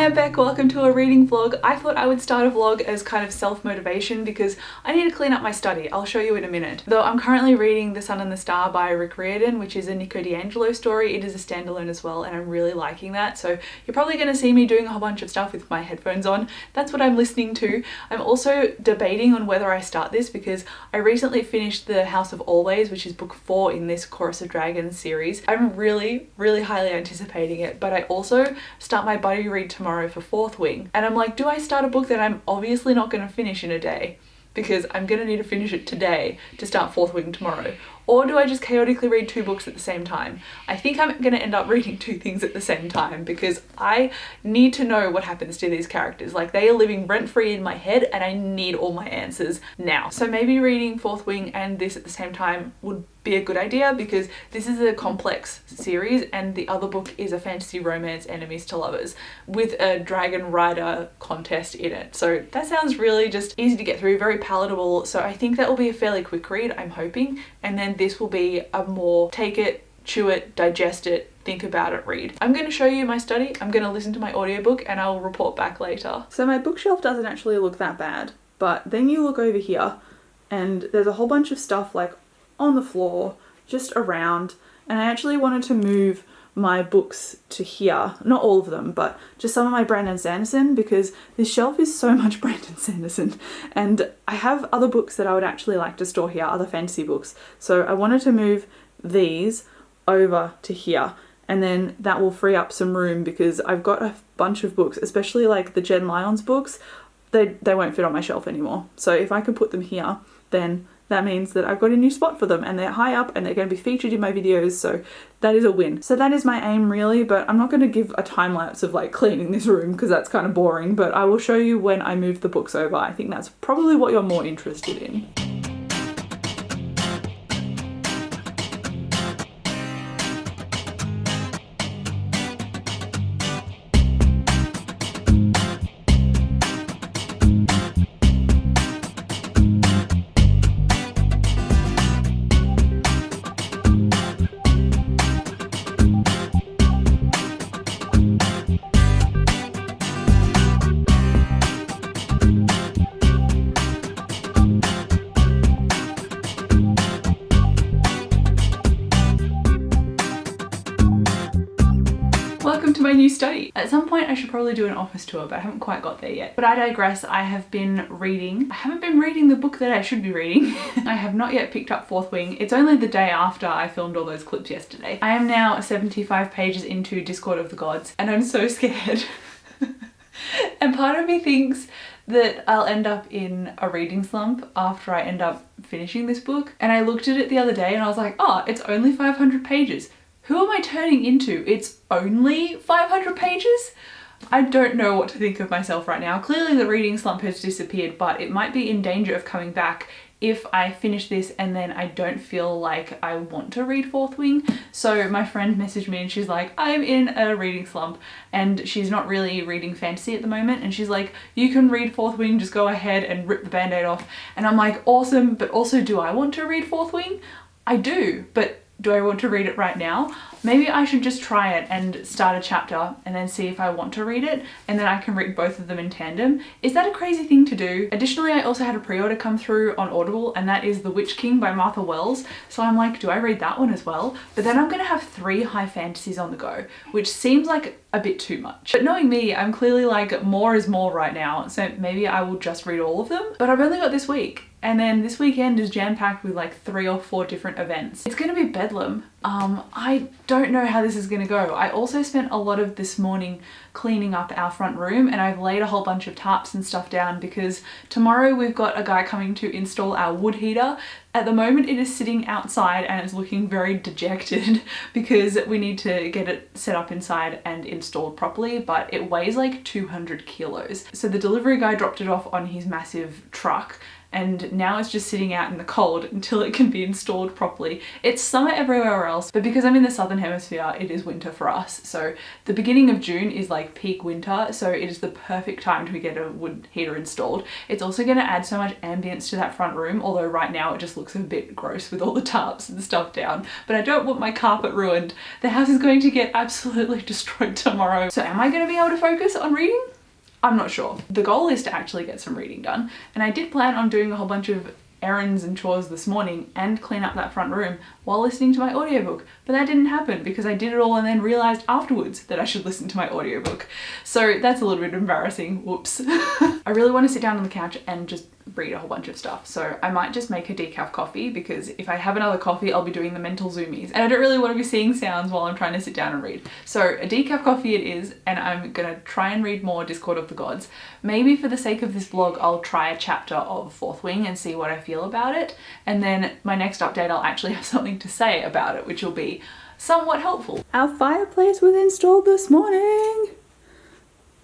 I'm Beck, welcome to a reading vlog. I thought I would start a vlog as kind of self-motivation because I need to clean up my study. I'll show you in a minute. Though I'm currently reading The Sun and the Star by Rick Riordan, which is a Nico D'Angelo story. It is a standalone as well and I'm really liking that. So you're probably going to see me doing a whole bunch of stuff with my headphones on. That's what I'm listening to. I'm also debating on whether I start this because I recently finished The House of Always, which is book 4 in this Chorus of Dragons series. I'm really highly anticipating it, but I also start my buddy read tomorrow for Fourth Wing, and I'm like, do I start a book that I'm obviously not going to finish in a day because I'm going to need to finish it today to start Fourth Wing tomorrow, or do I just chaotically read 2 books at the same time? I think I'm going to end up reading 2 things at the same time because I need to know what happens to these characters. Like, they are living rent-free in my head and I need all my answers now. So maybe reading Fourth Wing and this at the same time would be a good idea because this is a complex series and the other book is a fantasy romance enemies to lovers with a dragon rider contest in it. So that sounds really just easy to get through, very palatable. So I think that will be a fairly quick read, I'm hoping. And then this will be a more take it, chew it, digest it, think about it read. I'm going to show you my study, I'm going to listen to my audiobook and I'll report back later. So my bookshelf doesn't actually look that bad, but then you look over here and there's a whole bunch of stuff like on the floor, just around, and I actually wanted to move my books to here, not all of them, but just some of my Brandon Sanderson, because this shelf is so much Brandon Sanderson and I have other books that I would actually like to store here, other fantasy books. So I wanted to move these over to here and then that will free up some room because I've got a bunch of books, especially like the Jen Lyons books, they won't fit on my shelf anymore. So if I could put them here, then that means that I've got a new spot for them and they're high up and they're going to be featured in my videos, so that is a win. So that is my aim really, but I'm not going to give a time lapse of like cleaning this room because that's kind of boring, but I will show you when I move the books over. I think that's probably what you're more interested in. Welcome to my new study. At some point I should probably do an office tour, but I haven't quite got there yet. But I digress. I have been reading. I haven't been reading the book that I should be reading. I have not yet picked up Fourth Wing. It's only the day after I filmed all those clips yesterday. I am now 75 pages into Discord of the Gods and I'm so scared. And part of me thinks that I'll end up in a reading slump after I end up finishing this book. And I looked at it the other day and I was like, oh, it's only 500 pages. Who am I turning into? It's only 500 pages? I don't know what to think of myself right now. Clearly the reading slump has disappeared, but it might be in danger of coming back if I finish this and then I don't feel like I want to read Fourth Wing. So my friend messaged me and she's like, I'm in a reading slump, and she's not really reading fantasy at the moment, and she's like, you can read Fourth Wing, just go ahead and rip the band-aid off. And I'm like, awesome, but also do I want to read Fourth Wing? I do, but do I want to read it right now? Maybe I should just try it and start a chapter and then see if I want to read it, and then I can read both of them in tandem. Is that a crazy thing to do? Additionally, I also had a pre-order come through on Audible, and that is The Witch King by Martha Wells. So I'm like, do I read that one as well? But then I'm gonna have 3 high fantasies on the go, which seems like a bit too much. But knowing me, I'm clearly like, more is more right now, so maybe I will just read all of them. But I've only got this week. And then this weekend is jam-packed with like 3 or 4 different events. It's gonna be bedlam. I don't know how this is gonna go. I also spent a lot of this morning cleaning up our front room, and I've laid a whole bunch of tarps and stuff down because tomorrow we've got a guy coming to install our wood heater. At the moment it is sitting outside and it's looking very dejected because we need to get it set up inside and installed properly, but it weighs like 200 kilos. So the delivery guy dropped it off on his massive truck and now it's just sitting out in the cold until it can be installed properly. It's summer everywhere else, but because I'm in the southern hemisphere, it is winter for us. So the beginning of June is like peak winter, so it is the perfect time to get a wood heater installed. It's also going to add so much ambience to that front room, although right now it just looks a bit gross with all the tarps and stuff down. But I don't want my carpet ruined. The house is going to get absolutely destroyed tomorrow. So am I going to be able to focus on reading? I'm not sure. The goal is to actually get some reading done, and I did plan on doing a whole bunch of errands and chores this morning and clean up that front room while listening to my audiobook, but that didn't happen because I did it all and then realized afterwards that I should listen to my audiobook. So that's a little bit embarrassing, whoops. I really want to sit down on the couch and just read a whole bunch of stuff, so I might just make a decaf coffee, because if I have another coffee I'll be doing the mental zoomies and I don't really want to be seeing sounds while I'm trying to sit down and read. So a decaf coffee it is, and I'm gonna try and read more Discord of the Gods. Maybe for the sake of this vlog I'll try a chapter of Fourth Wing and see what I feel about it, and then my next update I'll actually have something to say about it, which will be somewhat helpful. Our fireplace was installed this morning.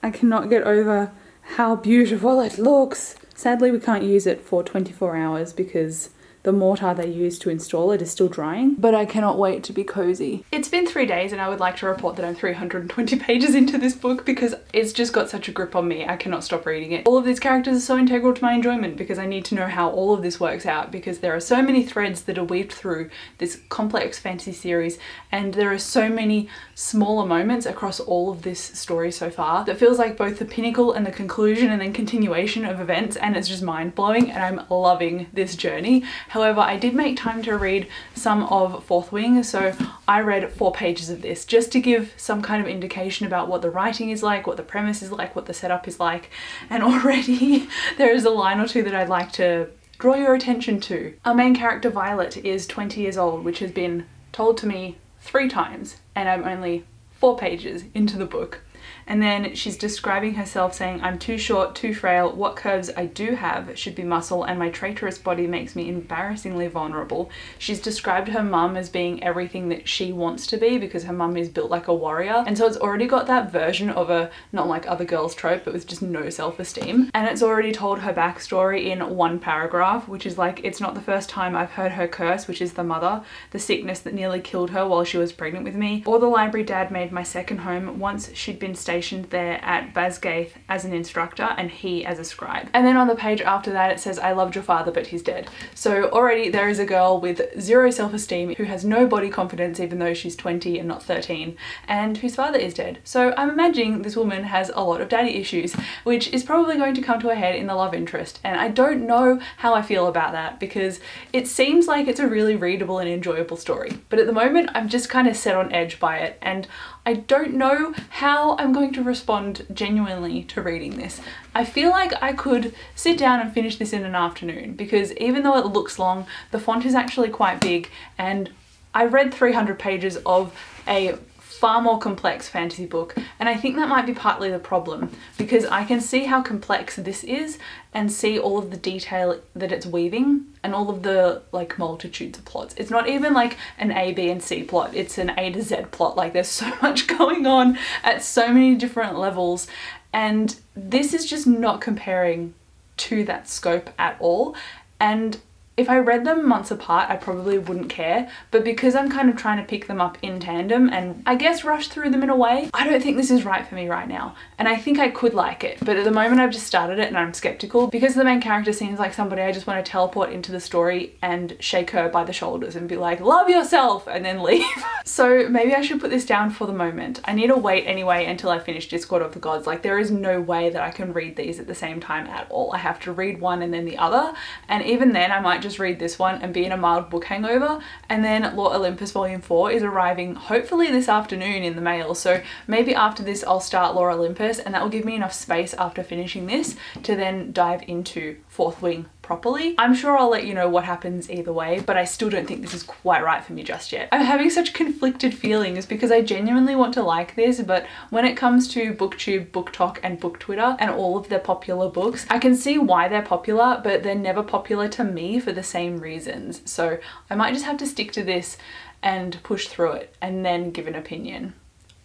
I cannot get over how beautiful it looks. Sadly, we can't use it for 24 hours because the mortar they used to install it is still drying, but I cannot wait to be cozy. It's been 3 days and I would like to report that I'm 320 pages into this book because it's just got such a grip on me. I cannot stop reading it. All of these characters are so integral to my enjoyment because I need to know how all of this works out, because there are so many threads that are weaved through this complex fantasy series, and there are so many smaller moments across all of this story so far that feels like both the pinnacle and the conclusion and then continuation of events, and it's just mind-blowing and I'm loving this journey. However, I did make time to read some of Fourth Wing, so I read 4 pages of this just to give some kind of indication about what the writing is like, what the premise is like, what the setup is like, and already there is a line or two that I'd like to draw your attention to. Our main character Violet is 20 years old, which has been told to me 3 times, and I'm only 4 pages into the book. And then she's describing herself saying, "I'm too short, too frail. What curves I do have should be muscle, and my traitorous body makes me embarrassingly vulnerable." She's described her mum as being everything that she wants to be because her mum is built like a warrior. And so it's already got that version of a not like other girls trope, but with just no self-esteem. And it's already told her backstory in 1 paragraph, which is like, it's not the first time I've heard her curse, which is the mother, the sickness that nearly killed her while she was pregnant with me, or the library dad made my second home once she'd been stationed there at Basgaith as an instructor and he as a scribe. And then on the page after that it says, "I loved your father but he's dead." So already there is a girl with 0 self-esteem who has no body confidence even though she's 20 and not 13, and whose father is dead. So I'm imagining this woman has a lot of daddy issues, which is probably going to come to a head in the love interest, and I don't know how I feel about that because it seems like it's a really readable and enjoyable story, but at the moment I'm just kind of set on edge by it, and I don't know how I'm going to respond genuinely to reading this. I feel like I could sit down and finish this in an afternoon because even though it looks long, the font is actually quite big, and I read 300 pages of a far more complex fantasy book, and I think that might be partly the problem because I can see how complex this is and see all of the detail that it's weaving and all of the like multitudes of plots. It's not even like an A, B and C plot, it's an A to Z plot. Like there's so much going on at so many different levels, and this is just not comparing to that scope at all. And if I read them months apart, I probably wouldn't care, but because I'm kind of trying to pick them up in tandem and I guess rush through them in a way, I don't think this is right for me right now. And I think I could like it, but at the moment I've just started it and I'm skeptical because the main character seems like somebody I just want to teleport into the story and shake her by the shoulders and be like, "Love yourself," and then leave. So maybe I should put this down for the moment. I need to wait anyway until I finish Discord of the Gods. Like there is no way that I can read these at the same time at all. I have to read one and then the other, and even then I might just read this one and be in a mild book hangover, and then Lore Olympus Volume 4 is arriving hopefully this afternoon in the mail, so maybe after this I'll start Lore Olympus, and that will give me enough space after finishing this to then dive into Fourth Wing properly. I'm sure I'll let you know what happens either way, but I still don't think this is quite right for me just yet. I'm having such conflicted feelings because I genuinely want to like this, but when it comes to BookTube, BookTok and BookTwitter and all of their popular books, I can see why they're popular, but they're never popular to me for the same reasons. So I might just have to stick to this and push through it and then give an opinion.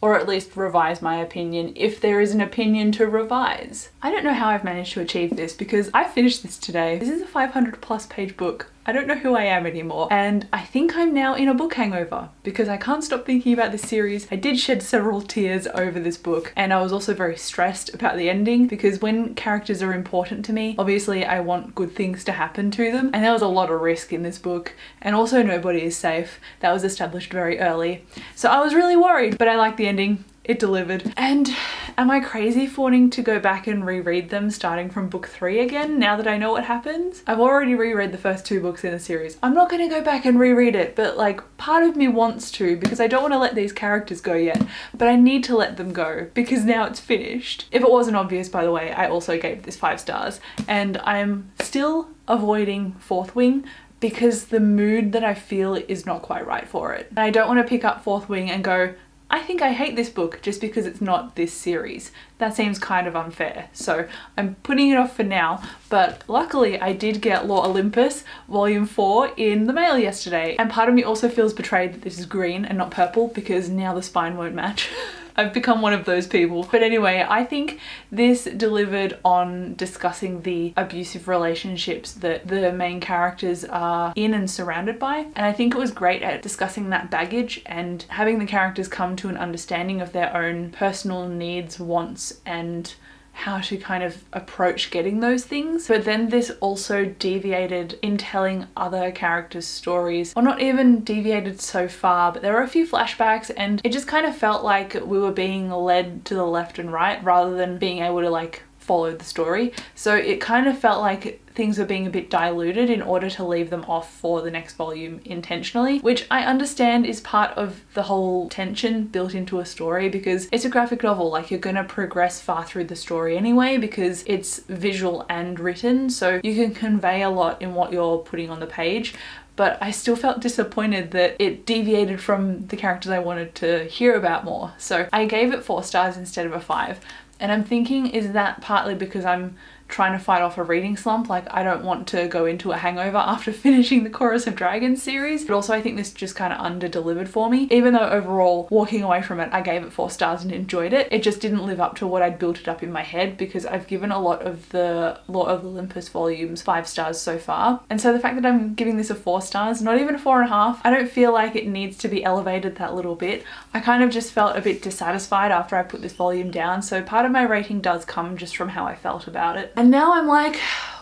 or at least revise my opinion if there is an opinion to revise. I don't know how I've managed to achieve this because I finished this today. This is a 500+ page book. I don't know who I am anymore, and I think I'm now in a book hangover because I can't stop thinking about this series. I did shed several tears over this book, and I was also very stressed about the ending because when characters are important to me, obviously I want good things to happen to them, and there was a lot of risk in this book, and also nobody is safe. That was established very early. So I was really worried, but I liked the ending. It delivered. And am I crazy for wanting to go back and reread them starting from book 3 again now that I know what happens? I've already reread the first 2 books in the series. I'm not gonna go back and reread it, but like part of me wants to because I don't want to let these characters go yet, but I need to let them go because now it's finished. If it wasn't obvious, by the way, I also gave this 5 stars, and I'm still avoiding Fourth Wing because the mood that I feel is not quite right for it. And I don't want to pick up Fourth Wing and go, I think I hate this book just because it's not this series. That seems kind of unfair. So I'm putting it off for now, but luckily I did get Lore Olympus Volume 4 in the mail yesterday. And part of me also feels betrayed that this is green and not purple because now the spine won't match. I've become one of those people. But anyway, I think this delivered on discussing the abusive relationships that the main characters are in and surrounded by. And I think it was great at discussing that baggage and having the characters come to an understanding of their own personal needs, wants, and how to kind of approach getting those things. But then this also deviated in telling other characters' stories, or not even deviated so far, but there were a few flashbacks and it just kind of felt like we were being led to the left and right rather than being able to like follow the story. So it kind of felt like things were being a bit diluted in order to leave them off for the next volume intentionally, which I understand is part of the whole tension built into a story because it's a graphic novel. Like, you're gonna progress far through the story anyway because it's visual and written, so you can convey a lot in what you're putting on the page. But I still felt disappointed that it deviated from the characters I wanted to hear about more. So I gave it 4 stars instead of a 5. And I'm thinking, is that partly because I'm trying to fight off a reading slump? Like, I don't want to go into a hangover after finishing the Chorus of Dragons series, but also I think this just kind of under-delivered for me. Even though overall, walking away from it, I gave it 4 stars and enjoyed it, it just didn't live up to what I'd built it up in my head because I've given a lot of the Lore of Olympus volumes 5 stars so far. And so the fact that I'm giving this a 4 stars, not even a 4.5, I don't feel like it needs to be elevated that little bit. I kind of just felt a bit dissatisfied after I put this volume down, so part of my rating does come just from how I felt about it. And now I'm like,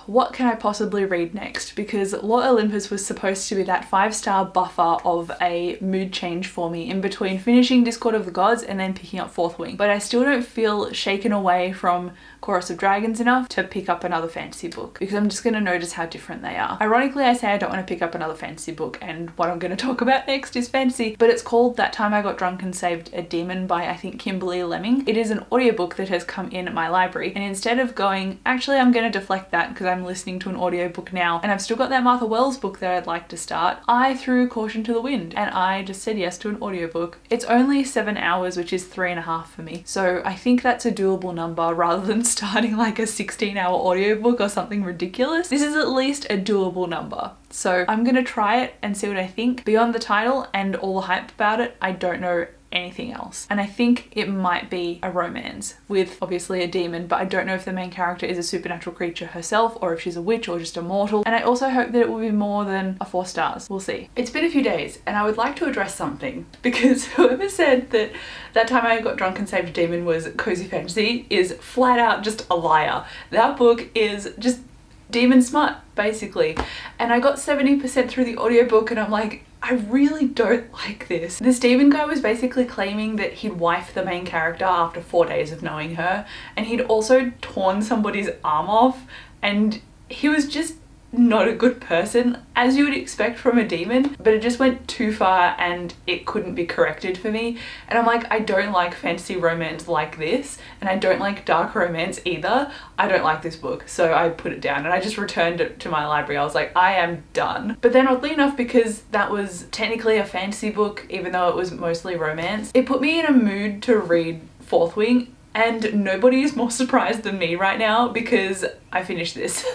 what can I possibly read next? Because Lore Olympus was supposed to be that 5-star buffer of a mood change for me in between finishing Discord of the Gods and then picking up Fourth Wing. But I still don't feel shaken away from Chorus of Dragons enough to pick up another fantasy book because I'm just going to notice how different they are. Ironically, I say I don't want to pick up another fantasy book, and what I'm going to talk about next is fantasy, but it's called That Time I Got Drunk and Saved a Demon by, I think, Kimberly Lemming. It is an audiobook that has come in at my library, and instead of going, actually I'm going to deflect that because I'm listening to an audiobook now and I've still got that Martha Wells book that I'd like to start, I threw caution to the wind and I just said yes to an audiobook. It's only 7 hours, which is 3.5 for me, so I think that's a doable number rather than starting like a 16-hour audiobook or something ridiculous. This is at least a doable number. So I'm gonna try it and see what I think. Beyond the title and all the hype about it, I don't know anything else. And I think it might be a romance with obviously a demon, but I don't know if the main character is a supernatural creature herself or if she's a witch or just a mortal. And I also hope that it will be more than a 4 stars. We'll see. It's been a few days and I would like to address something because whoever said that That Time I Got Drunk and Saved a Demon was cozy fantasy is flat out just a liar. That book is just demon smut, basically. And I got 70% through the audiobook and I'm like, I really don't like this. This demon guy was basically claiming that he'd wife the main character after 4 days of knowing her, and he'd also torn somebody's arm off, and he was just not a good person, as you would expect from a demon, but it just went too far and it couldn't be corrected for me. And I'm like, I don't like fantasy romance like this, and I don't like dark romance either. I don't like this book, so I put it down and I just returned it to my library. I was like, I am done. But then oddly enough, because that was technically a fantasy book, even though it was mostly romance, it put me in a mood to read Fourth Wing. And nobody is more surprised than me right now because I finished this.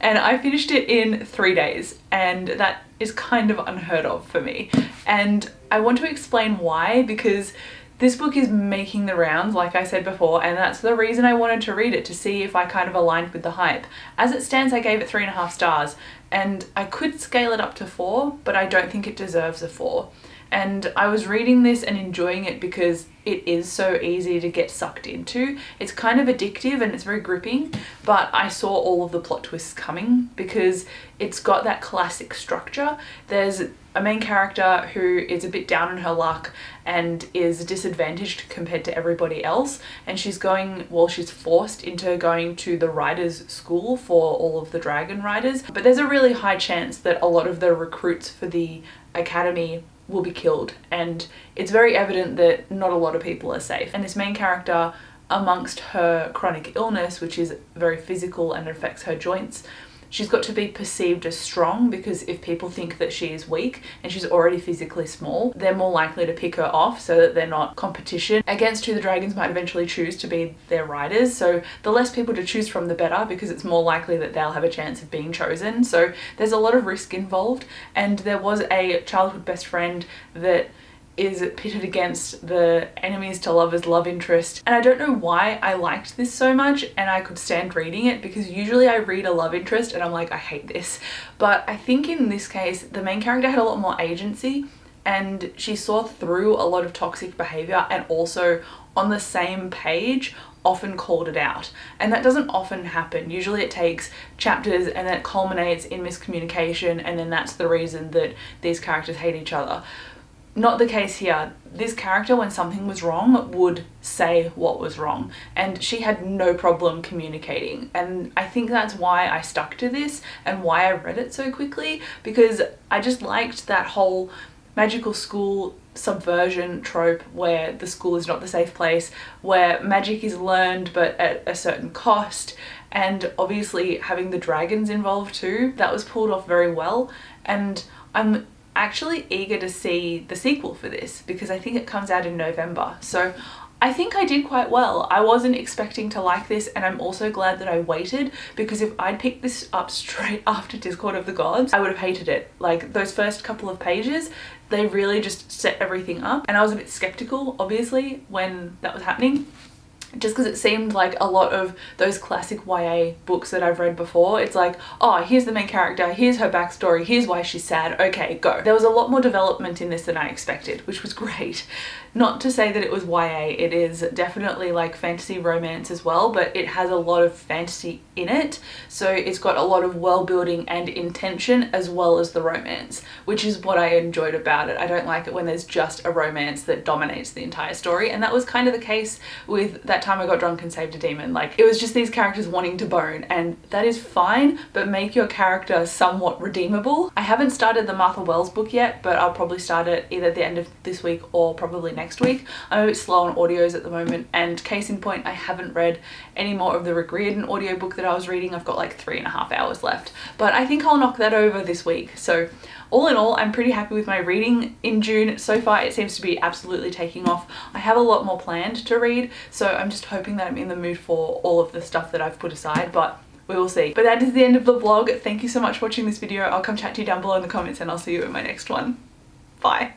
And I finished it in 3 days, and that is kind of unheard of for me. And I want to explain why, because This book is making the rounds, like I said before, and that's the reason I wanted to read it, to see if I kind of aligned with the hype. As it stands, I gave it 3.5 stars, and I could scale it up to 4, but I don't think it deserves a 4. And I was reading this and enjoying it because it is so easy to get sucked into. It's kind of addictive and it's very gripping, but I saw all of the plot twists coming because it's got that classic structure. There's a main character who is a bit down on her luck and is disadvantaged compared to everybody else, and she's forced into going to the riders' school for all of the dragon riders. But there's a really high chance that a lot of the recruits for the academy will be killed, and it's very evident that not a lot of people are safe. And this main character, amongst her chronic illness, which is very physical and affects her joints, she's got to be perceived as strong, because if people think that she is weak and she's already physically small, they're more likely to pick her off so that they're not competition against who the dragons might eventually choose to be their riders. So the less people to choose from, the better, because it's more likely that they'll have a chance of being chosen. So there's a lot of risk involved, and there was a childhood best friend that is pitted against the enemies to lovers love interest. And I don't know why I liked this so much and I could stand reading it, because usually I read a love interest and I'm like, I hate this. But I think in this case, the main character had a lot more agency, and she saw through a lot of toxic behavior, and also on the same page often called it out. And that doesn't often happen. Usually it takes chapters and then it culminates in miscommunication, and then that's the reason that these characters hate each other. Not the case here. This character, when something was wrong, would say what was wrong, and she had no problem communicating. And I think that's why I stuck to this and why I read it so quickly, because I just liked that whole magical school subversion trope where the school is not the safe place, where magic is learned but at a certain cost, and obviously having the dragons involved too, that was pulled off very well. And I'm actually eager to see the sequel for this, because I think it comes out in November. So I think I did quite well. I wasn't expecting to like this, and I'm also glad that I waited, because if I'd picked this up straight after Discord of the Gods, I would have hated it. Like, those first couple of pages, they really just set everything up, and I was a bit skeptical, obviously, when that was happening, just because it seemed like a lot of those classic YA books that I've read before. It's like, oh, here's the main character, here's her backstory, here's why she's sad, okay, go. There was a lot more development in this than I expected, which was great. Not to say that it was YA, it is definitely like fantasy romance as well, but it has a lot of fantasy in it. So it's got a lot of world building and intention, as well as the romance, which is what I enjoyed about it. I don't like it when there's just a romance that dominates the entire story, and that was kind of the case with That Time I Got Drunk and Saved a Demon. Like, it was just these characters wanting to bone, and that is fine, but make your character somewhat redeemable. I haven't started the Martha Wells book yet, but I'll probably start it either at the end of this week or probably next week. I'm a bit slow on audios at the moment, and case in point, I haven't read any more of the Rick Riordan audiobook that I was reading. I've got like 3.5 hours left, but I think I'll knock that over this week. So all in all, I'm pretty happy with my reading in June. So far, it seems to be absolutely taking off. I have a lot more planned to read, so I'm just hoping that I'm in the mood for all of the stuff that I've put aside, but we will see. But that is the end of the vlog. Thank you so much for watching this video. I'll come chat to you down below in the comments, and I'll see you in my next one. Bye.